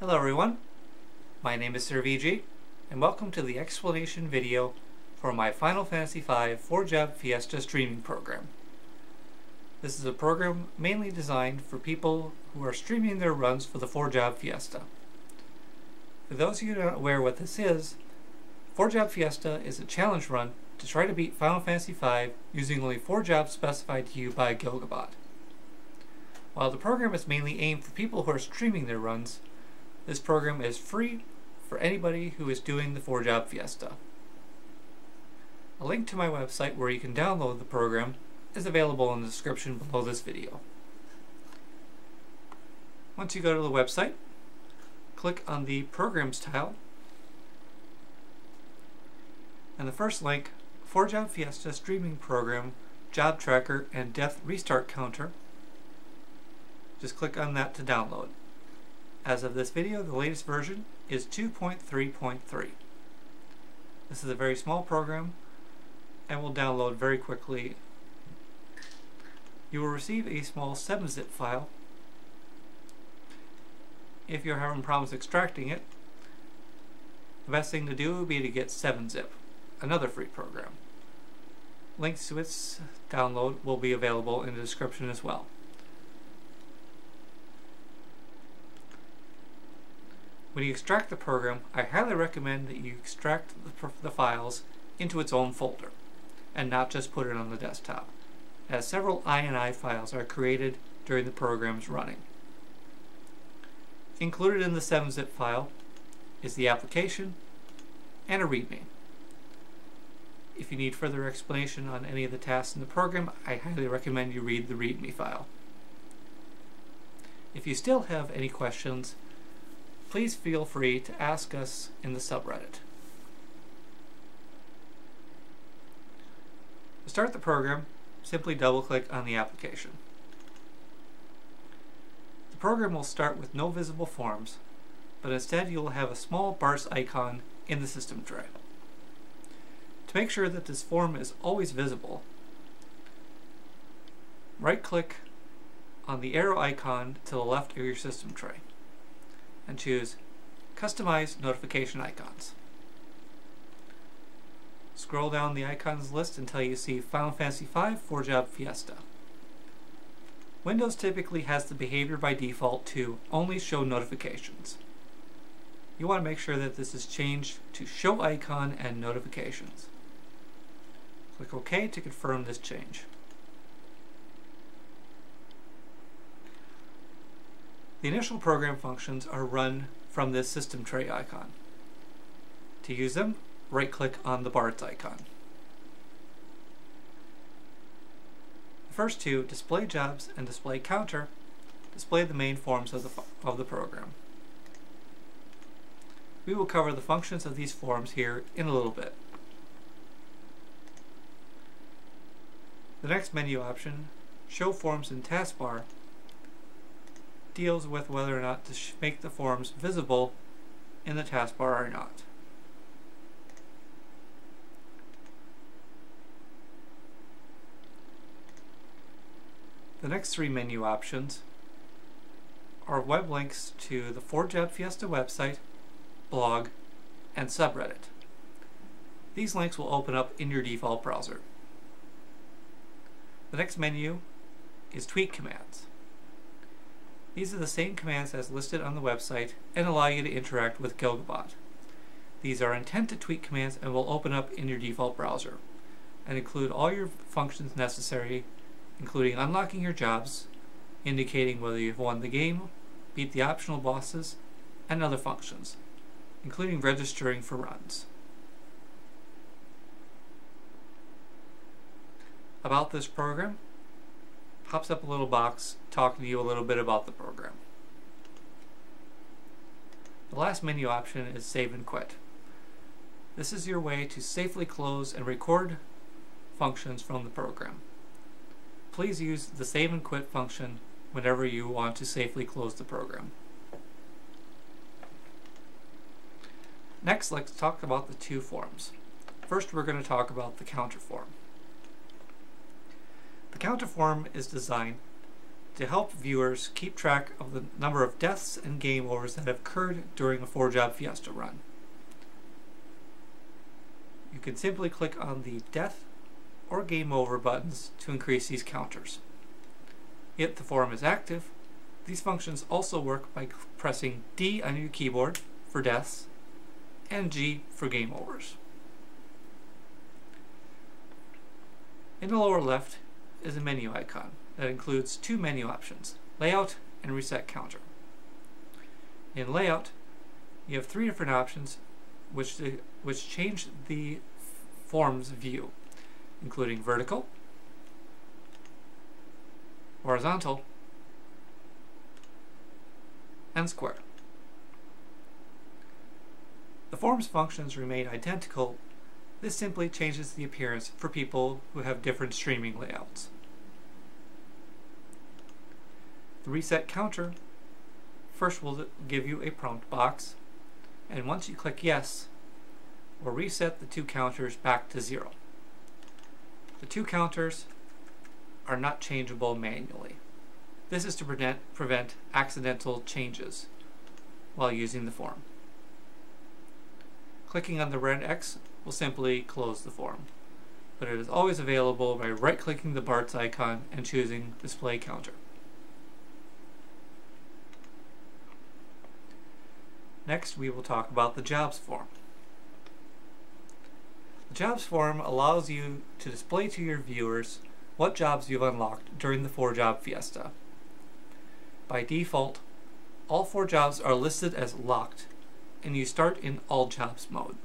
Hello everyone, my name is Sir VG, and welcome to the explanation video for my Final Fantasy V 4-job Fiesta streaming program. This is a program mainly designed for people who are streaming their runs for the 4-job Fiesta. For those of you not aware what this is, 4-job Fiesta is a challenge run to try to beat Final Fantasy V using only 4 jobs specified to you by Gilgabot. While the program is mainly aimed for people who are streaming their runs, this program is free for anybody who is doing the 4-job Fiesta. A link to my website where you can download the program is available in the description below this video. Once you go to the website, click on the Programs tile, and the first link, 4-job Fiesta Streaming Program, Job Tracker, and Death Restart Counter. Just click on that to download. As of this video, the latest version is 2.3.3. This is a very small program and will download very quickly. You will receive a small 7-zip file. If you're having problems extracting it, the best thing to do would be to get 7-zip, another free program. Links to its download will be available in the description as well. When you extract the program, I highly recommend that you extract the files into its own folder and not just put it on the desktop, as several INI files are created during the program's running. Included in the 7-zip file is the application and a README. If you need further explanation on any of the tasks in the program, I highly recommend you read the README file. If you still have any questions, please feel free to ask us in the subreddit. To start the program, simply double-click on the application. The program will start with no visible forms, but instead you will have a small Bart's icon in the system tray. To make sure that this form is always visible, right-click on the arrow icon to the left of your system tray and choose Customize Notification Icons. Scroll down the icons list until you see Final Fantasy V 4-job Fiesta. Windows typically has the behavior by default to only show notifications. You want to make sure that this is changed to Show Icon and Notifications. Click OK to confirm this change. The initial program functions are run from this system tray icon. To use them, right-click on the Bart's icon. The first two, Display Jobs and Display Counter, display the main forms of the program. We will cover the functions of these forms here in a little bit. The next menu option, Show Forms in Taskbar, deals with whether or not to make the forms visible in the taskbar or not. The next three menu options are web links to the 4-job Fiesta website, blog, and subreddit. These links will open up in your default browser. The next menu is tweak commands. These are the same commands as listed on the website and allow you to interact with Gilgabot. These are intent to tweak commands and will open up in your default browser and include all your functions necessary, including unlocking your jobs, indicating whether you've won the game, beat the optional bosses, and other functions, including registering for runs. About this program, pops up a little box talking to you a little bit about the program. The last menu option is Save and Quit. This is your way to safely close and record functions from the program. Please use the Save and Quit function whenever you want to safely close the program. Next, let's talk about the two forms. First, we're going to talk about the counter form. The counter form is designed to help viewers keep track of the number of deaths and game overs that have occurred during a 4-job Fiesta run. You can simply click on the death or game over buttons to increase these counters. If the forum is active, these functions also work by pressing D on your keyboard for deaths and G for game overs. In the lower left is a menu icon that includes 2 menu options, Layout and Reset Counter. In Layout, you have 3 different options which change the form's view, including vertical, horizontal, and square. The form's functions remain identical. This simply changes the appearance for people who have different streaming layouts. The reset counter first will give you a prompt box, and once you click yes, will reset the 2 counters back to 0. The 2 counters are not changeable manually. This is to prevent accidental changes while using the form. Clicking on the red X will simply close the form, but it is always available by right-clicking the BARTS icon and choosing Display Counter. Next, we will talk about the Jobs form. The Jobs form allows you to display to your viewers what jobs you've unlocked during the 4-job Fiesta. By default, all 4 jobs are listed as locked, and you start in All Jobs mode.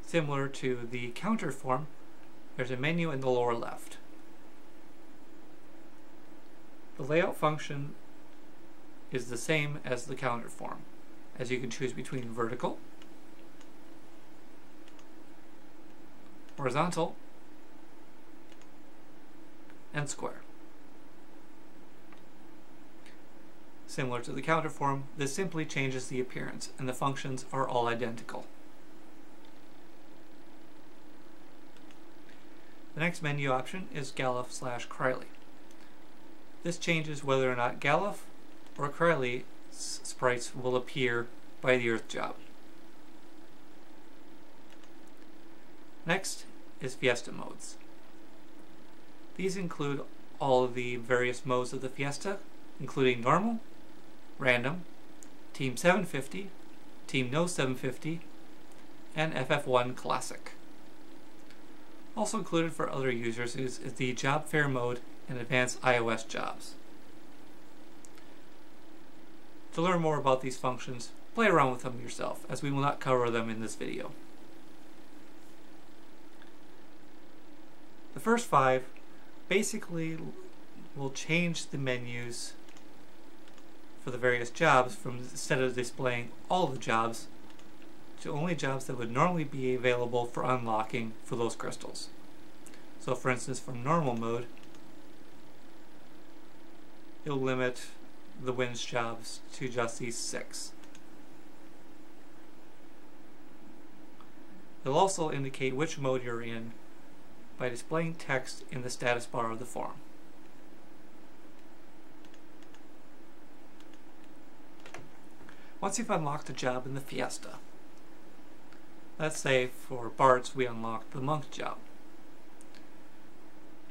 Similar to the counter form, there's a menu in the lower left. The layout function is the same as the counter form, as you can choose between vertical, horizontal, and square. Similar to the counter form, this simply changes the appearance, and the functions are all identical. The next menu option is Galuf/Criley. This changes whether or not Galuf or Criley sprites will appear by the Earth job. Next is Fiesta Modes. These include all of the various modes of the Fiesta, including Normal, Random, Team 750, Team No 750, and FF1 Classic. Also included for other users is the Job Fair mode and Advanced iOS jobs. To learn more about these functions, play around with them yourself, as we will not cover them in this video. The first 5 basically will change the menus for the various jobs from, instead of displaying all the jobs, to only jobs that would normally be available for unlocking for those crystals. So for instance, from normal mode, it'll limit the wins jobs to just these 6. It'll also indicate which mode you're in by displaying text in the status bar of the form. Once you've unlocked a job in the Fiesta, let's say for BARTS we unlocked the Monk job,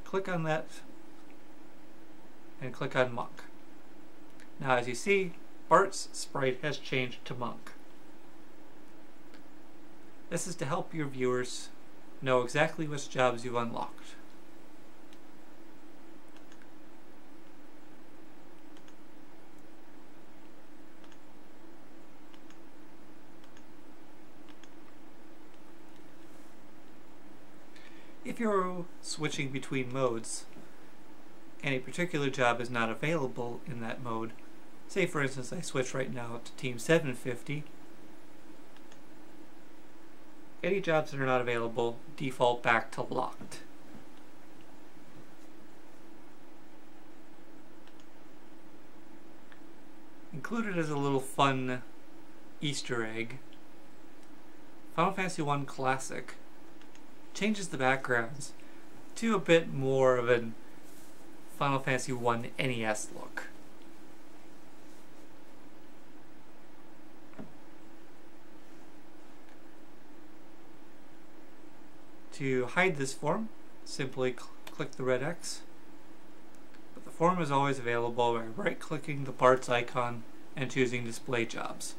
click on that and click on Monk. Now as you see, BART's sprite has changed to Monk. This is to help your viewers know exactly which jobs you've unlocked. If you're switching between modes and a particular job is not available in that mode, say for instance I switch right now to Team 750, any jobs that are not available default back to locked. Included as a little fun Easter egg, Final Fantasy I Classic changes the backgrounds to a bit more of a Final Fantasy I NES look. To hide this form, simply click the red X. But the form is always available by right-clicking the parts icon and choosing Display Jobs.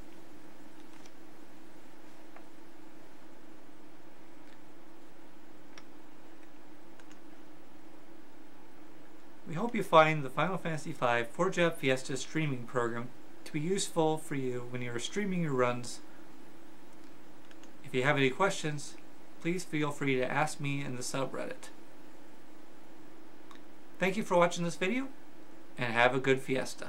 We hope you find the Final Fantasy V 4-Job Fiesta streaming program to be useful for you when you are streaming your runs. If you have any questions, please feel free to ask me in the subreddit. Thank you for watching this video, and have a good Fiesta.